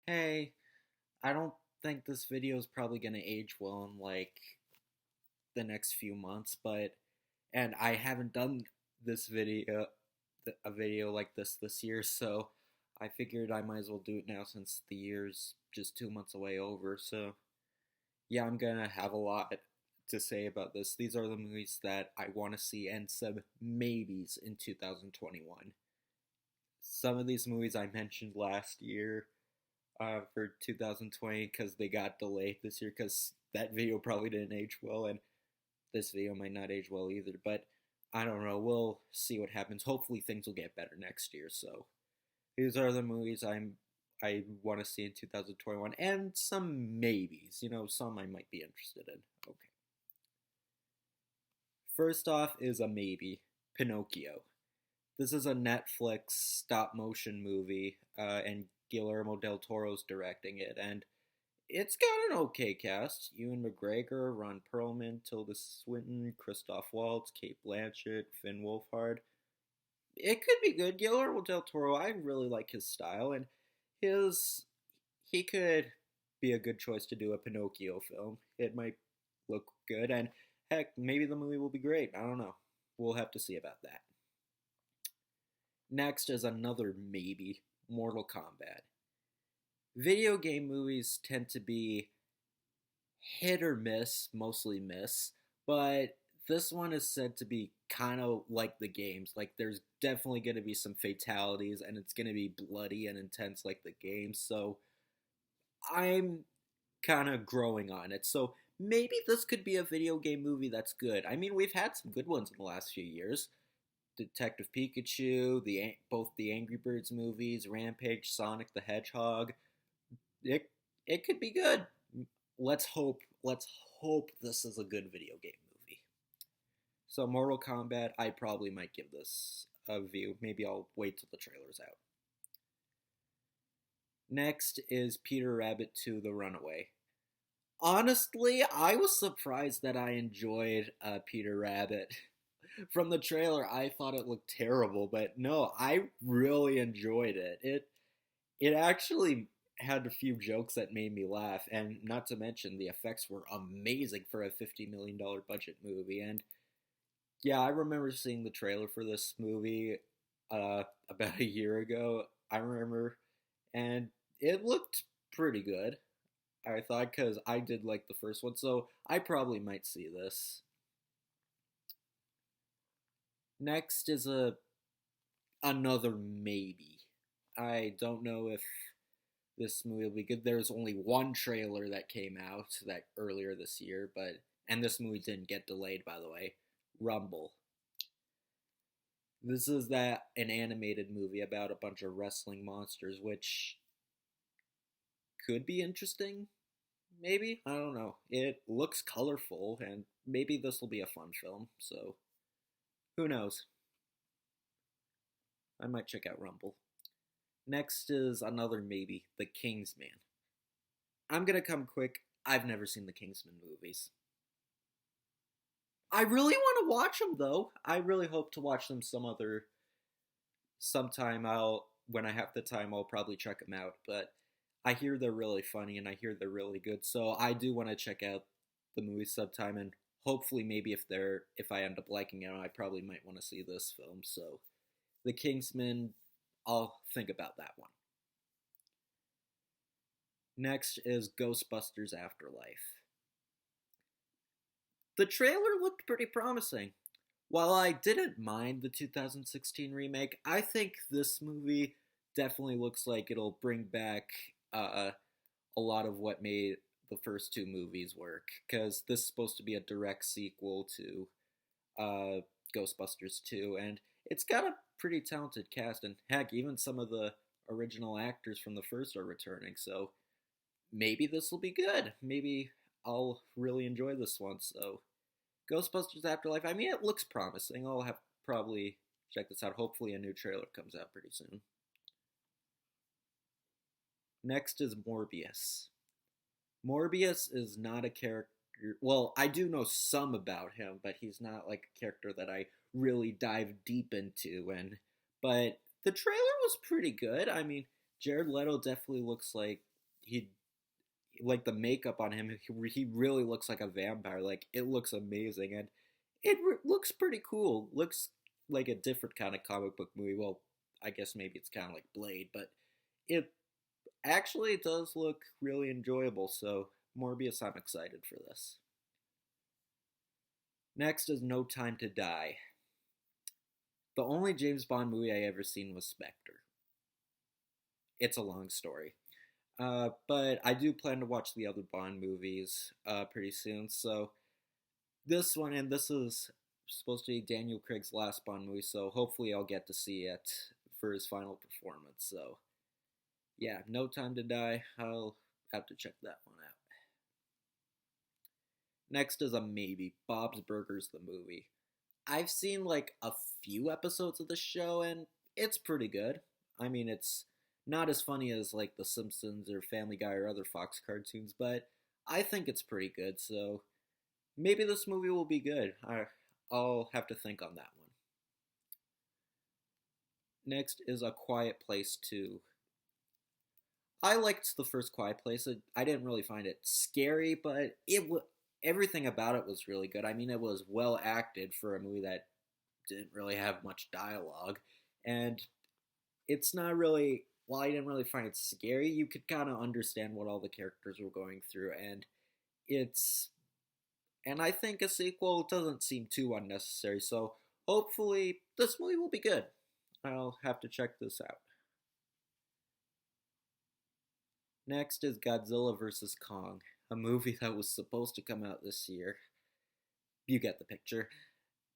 Hey, I don't think this video is probably going to age well in like the next few months, and I haven't done this video, a video like this year, so I figured I might as well do it now since the year's just 2 months away over. So, yeah, I'm gonna have a lot to say about this. These are the movies that I want to see and some maybes in 2021. Some of these movies I mentioned last year for 2020 because they got delayed this year because that video probably didn't age well, and this video might not age well either. But I don't know. We'll see what happens. Hopefully, things will get better next year. So these are the movies I want to see in 2021, and some maybes. Some I might be interested in. Okay. First off is a maybe, Pinocchio. This is a Netflix stop motion movie, and Guillermo del Toro's directing it, and it's got an okay cast. Ewan McGregor, Ron Perlman, Tilda Swinton, Christoph Waltz, Kate Blanchett, Finn Wolfhard. It could be good. Guillermo del Toro, I really like his style, and his he could be a good choice to do a Pinocchio film. It might look good, and heck, maybe the movie will be great. I don't know. We'll have to see about that. Next is another maybe, Mortal Kombat. Video game movies tend to be hit or miss, mostly miss, but this one is said to be kind of like the games. Like, there's definitely going to be some fatalities, and it's going to be bloody and intense like the games, so I'm kind of growing on it. So maybe this could be a video game movie that's good. I mean, we've had some good ones in the last few years. Detective Pikachu, both the Angry Birds movies, Rampage, Sonic the Hedgehog. It it could be good. Let's hope this is a good video game movie. So Mortal Kombat, I probably might give this a view. Maybe I'll wait till the trailer's out. Next is Peter Rabbit 2: The Runaway. Honestly, I was surprised that I enjoyed Peter Rabbit. From the trailer, I thought it looked terrible, but no, I really enjoyed it. It actually had a few jokes that made me laugh, and not to mention the effects were amazing for a $50 million budget movie. And yeah, I remember seeing the trailer for this movie about a year ago. I remember, and it looked pretty good. I thought because I did like the first one, so I probably might see this. Next is another maybe. I don't know if this movie will be good. There's only one trailer that came out that earlier this year, and this movie didn't get delayed, by the way. Rumble. This is that an animated movie about a bunch of wrestling monsters, which could be interesting. Maybe, I don't know. It looks colorful, and maybe this will be a fun film. So who knows? I might check out Rumble. Next is another maybe, The Kingsman. I'm gonna come quick. I've never seen the Kingsman movies. I really want to watch them though. I really hope to watch them sometime. When I have the time, I'll probably check them out. But I hear they're really funny and I hear they're really good. So I do want to check out the movie sometime, and hopefully maybe if I end up liking it, I probably might want to see this film. So The Kingsman, I'll think about that one. Next is Ghostbusters Afterlife. The trailer looked pretty promising. While I didn't mind the 2016 remake, I think this movie definitely looks like it'll bring back a lot of what made the first two movies work. Because this is supposed to be a direct sequel to uh, Ghostbusters 2, and it's got a pretty talented cast, and heck, even some of the original actors from the first are returning, so maybe this will be good. Maybe I'll really enjoy this one. So, Ghostbusters Afterlife, I mean, it looks promising. I'll have probably check this out. Hopefully, a new trailer comes out pretty soon. Next is Morbius. Morbius is not a character. Well, I do know some about him, but he's not like a character that I really dive deep into. But the trailer was pretty good. I mean, Jared Leto definitely looks like he like the makeup on him, he really looks like a vampire. Like it looks amazing, and looks pretty cool. Looks like a different kind of comic book movie. Well, I guess maybe it's kind of like Blade, but it actually does look really enjoyable. So Morbius, I'm excited for this. Next is No Time to Die. The only James Bond movie I ever seen was Spectre. It's a long story. But I do plan to watch the other Bond movies pretty soon. So this one, and this is supposed to be Daniel Craig's last Bond movie, so hopefully I'll get to see it for his final performance. So yeah, No Time to Die. I'll have to check that one out. Next is a maybe. Bob's Burgers, the movie. I've seen like a few episodes of the show, and it's pretty good. I mean, it's not as funny as like The Simpsons or Family Guy or other Fox cartoons, but I think it's pretty good. So maybe this movie will be good. I'll have to think on that one. Next is A Quiet Place 2. I liked the first Quiet Place. I didn't really find it scary, but everything about it was really good. I mean, it was well acted for a movie that didn't really have much dialogue, and it's not really. While I didn't really find it scary, you could kind of understand what all the characters were going through, and it's. And I think a sequel doesn't seem too unnecessary, so hopefully this movie will be good. I'll have to check this out. Next is Godzilla vs. Kong, a movie that was supposed to come out this year. You get the picture.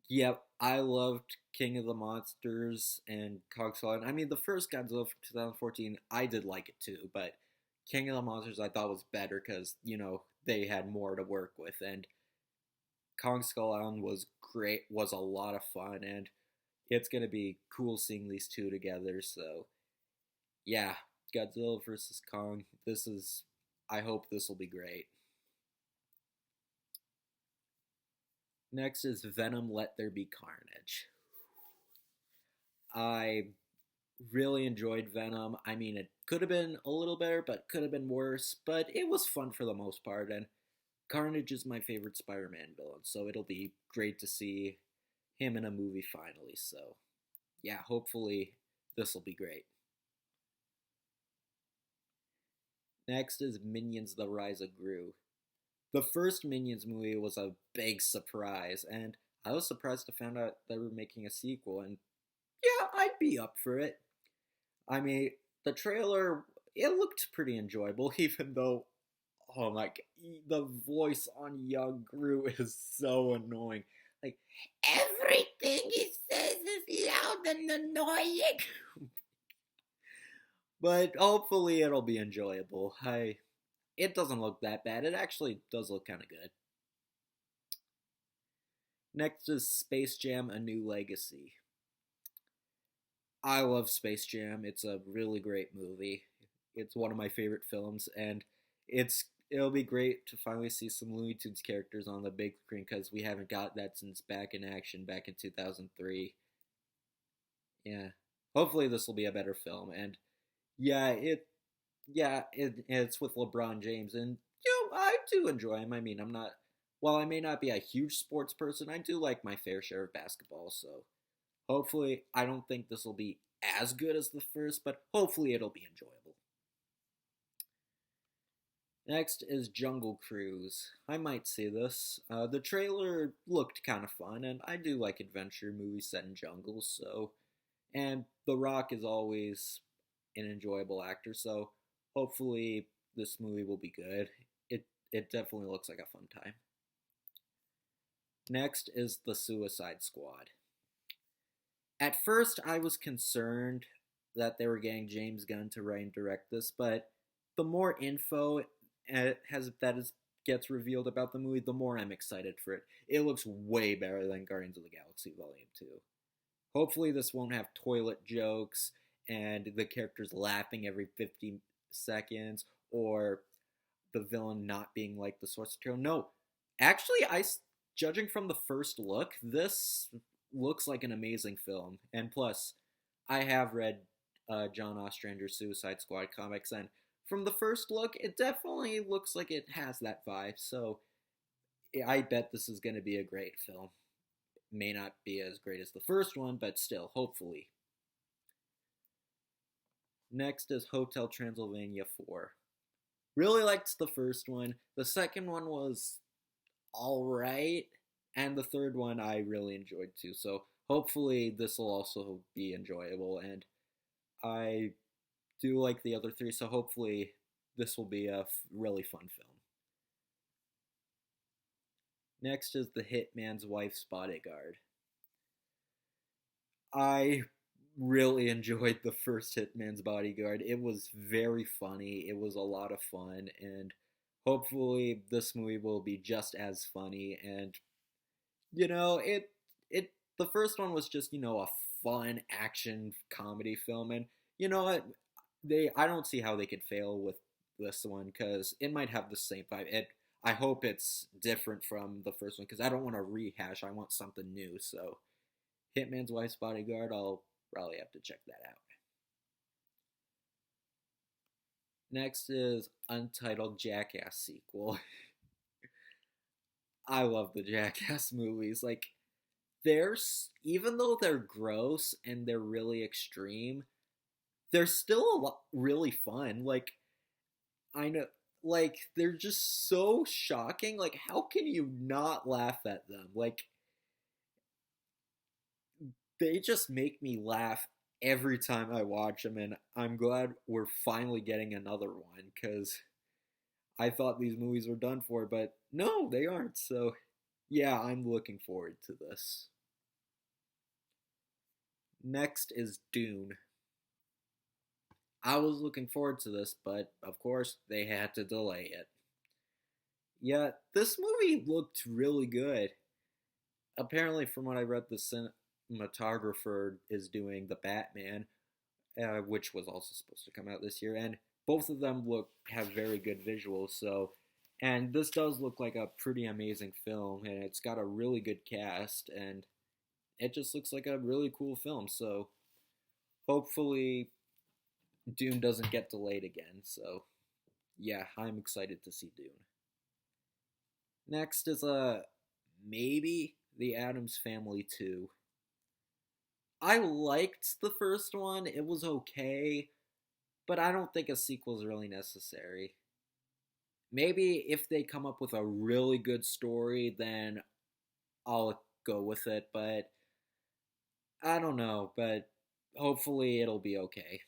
Yep, I loved King of the Monsters and Kong Skull Island. I mean, the first Godzilla from 2014, I did like it too, but King of the Monsters I thought was better because, they had more to work with, and Kong Skull Island was great, was a lot of fun, and it's going to be cool seeing these two together, so yeah, Godzilla vs. Kong, I hope this will be great. Next is Venom Let There Be Carnage. I really enjoyed Venom. I mean, it could have been a little better, but could have been worse, but it was fun for the most part, and Carnage is my favorite Spider-Man villain, so it'll be great to see him in a movie finally, so yeah, hopefully this will be great. Next is Minions The Rise of Gru. The first Minions movie was a big surprise, and I was surprised to find out they were making a sequel, and yeah, I'd be up for it. I mean, the trailer, it looked pretty enjoyable, even though, oh my, the voice on young Gru is so annoying. Like, everything he says is loud and annoying. But hopefully it'll be enjoyable. It doesn't look that bad. It actually does look kind of good. Next is Space Jam: A New Legacy. I love Space Jam. It's a really great movie. It's one of my favorite films, and it'll be great to finally see some Looney Tunes characters on the big screen because we haven't got that since Back in Action back in 2003. Yeah, hopefully this will be a better film, and it's with LeBron James, and I do enjoy him. I mean, while I may not be a huge sports person, I do like my fair share of basketball, so hopefully, I don't think this will be as good as the first, but hopefully it'll be enjoyable. Next is Jungle Cruise. I might see this. The trailer looked kind of fun, and I do like adventure movies set in jungles, and The Rock is always an enjoyable actor, so hopefully this movie will be good. It definitely looks like a fun time. Next is The Suicide Squad. At first, I was concerned that they were getting James Gunn to write and direct this, but the more info gets revealed about the movie, the more I'm excited for it. It looks way better than Guardians of the Galaxy Volume 2. Hopefully this won't have toilet jokes and the characters laughing every 50 seconds, or the villain not being like the source material. No, actually, judging from the first look, this looks like an amazing film. And plus, I have read John Ostrander's Suicide Squad comics, and from the first look, it definitely looks like it has that vibe. So I bet this is going to be a great film. May not be as great as the first one, but still, hopefully. Next is Hotel Transylvania 4. Really liked the first one. The second one was alright. And the third one I really enjoyed too. So hopefully this will also be enjoyable. And I do like the other three, so hopefully this will be a really fun film. Next is The Hitman's Wife's Bodyguard. I really enjoyed the first Hitman's Bodyguard. It was very funny. It was a lot of fun, and hopefully this movie will be just as funny. And it the first one was just a fun action comedy film, and you know what, I don't see how they could fail with this one because it might have the same vibe. I hope it's different from the first one because I don't want to rehash. I want something new. So Hitman's Wife's Bodyguard, I'll probably have to check that out. Next is Untitled Jackass sequel. I love the Jackass movies. Like, even though they're gross and they're really extreme, they're still really fun. Like, I know, like, they're just so shocking. Like, how can you not laugh at them? Like, they just make me laugh every time I watch them, and I'm glad we're finally getting another one because I thought these movies were done for, but no, they aren't. So, yeah, I'm looking forward to this. Next is Dune. I was looking forward to this, but of course, they had to delay it. Yeah, this movie looked really good. Apparently, from what I read, the cinematographer is doing the Batman, which was also supposed to come out this year, and both of them have very good visuals. So, and this does look like a pretty amazing film, and it's got a really good cast, and it just looks like a really cool film. So, hopefully, Dune doesn't get delayed again. So, yeah, I'm excited to see Dune. Next is maybe The Addams Family 2. I liked the first one. It was okay, but I don't think a sequel is really necessary. Maybe if they come up with a really good story, then I'll go with it, but I don't know, but hopefully it'll be okay.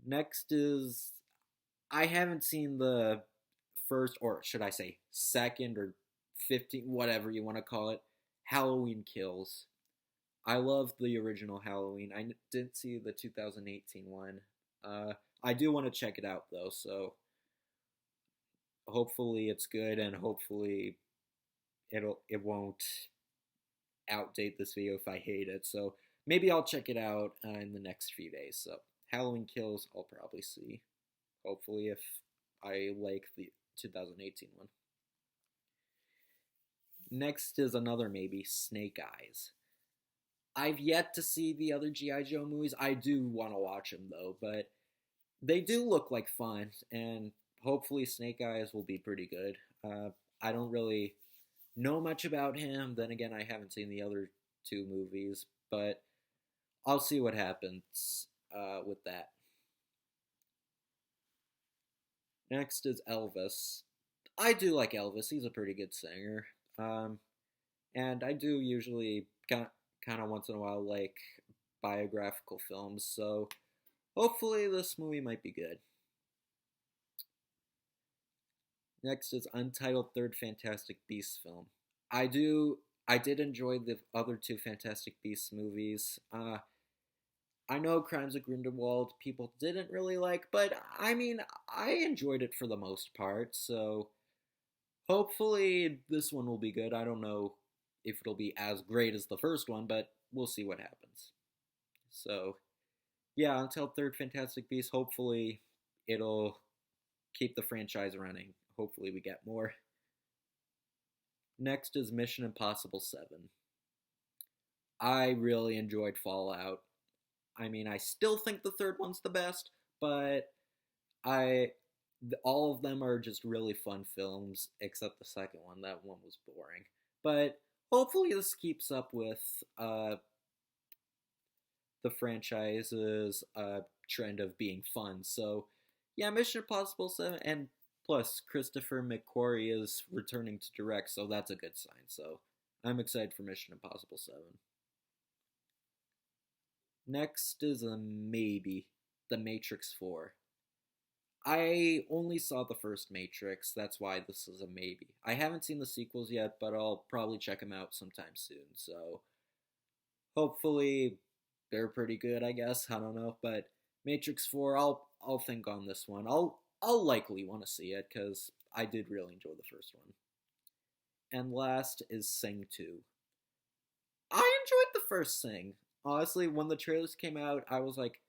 Next is I haven't seen the first, or should I say second or 15, whatever you want to call it, Halloween Kills. I love the original Halloween. I didn't see the 2018 one. I do want to check it out though, so hopefully it's good and hopefully it won't outdate this video if I hate it. So maybe I'll check it out in the next few days. So Halloween Kills, I'll probably see. Hopefully, if I like the 2018 one. Next is another maybe, Snake Eyes. I've yet to see the other G.I. Joe movies. I do want to watch them though, but they do look like fun, and hopefully Snake Eyes will be pretty good. I don't really know much about him. Then again, I haven't seen the other two movies, but I'll see what happens with that. Next is Elvis. I do like Elvis. He's a pretty good singer. And I do usually kind of once in a while like biographical films, so hopefully this movie might be good. Next is Untitled Third Fantastic Beasts film. I did enjoy the other two Fantastic Beasts movies. I know Crimes of Grindelwald people didn't really like, but I mean, I enjoyed it for the most part, so hopefully this one will be good. I don't know if it'll be as great as the first one, but we'll see what happens. So, yeah, until Third Fantastic Beasts, hopefully it'll keep the franchise running. Hopefully we get more. Next is Mission Impossible 7. I really enjoyed Fallout. I mean, I still think the third one's the best, but I all of them are just really fun films, except the second one. That one was boring. But hopefully this keeps up with the franchise's trend of being fun. So yeah, Mission Impossible 7, and plus Christopher McQuarrie is returning to direct, so that's a good sign. So I'm excited for Mission Impossible 7. Next is a maybe, The Matrix 4. I only saw the first Matrix, that's why this is a maybe. I haven't seen the sequels yet, but I'll probably check them out sometime soon. So hopefully they're pretty good, I guess. I don't know, but Matrix 4, I'll think on this one. I'll likely want to see it cuz I did really enjoy the first one. And last is Sing 2. I enjoyed the first Sing. Honestly, when the trailers came out, I was like,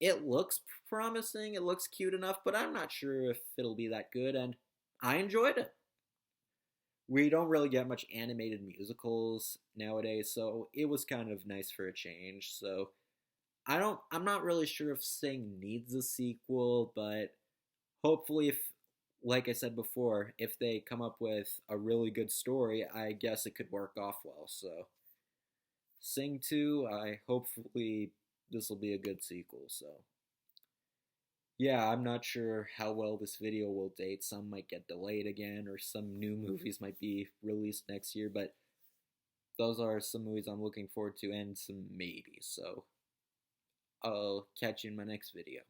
it looks promising, it looks cute enough, but I'm not sure if it'll be that good, and I enjoyed it. We don't really get much animated musicals nowadays, so it was kind of nice for a change. So I'm not really sure if Sing needs a sequel, but hopefully if like I said before, if they come up with a really good story, I guess it could work off well. So Sing 2, I hopefully this will be a good sequel. So yeah, I'm not sure how well this video will date. Some might get delayed again, or some new movies might be released next year, but those are some movies I'm looking forward to and some maybes. So I'll catch you in my next video.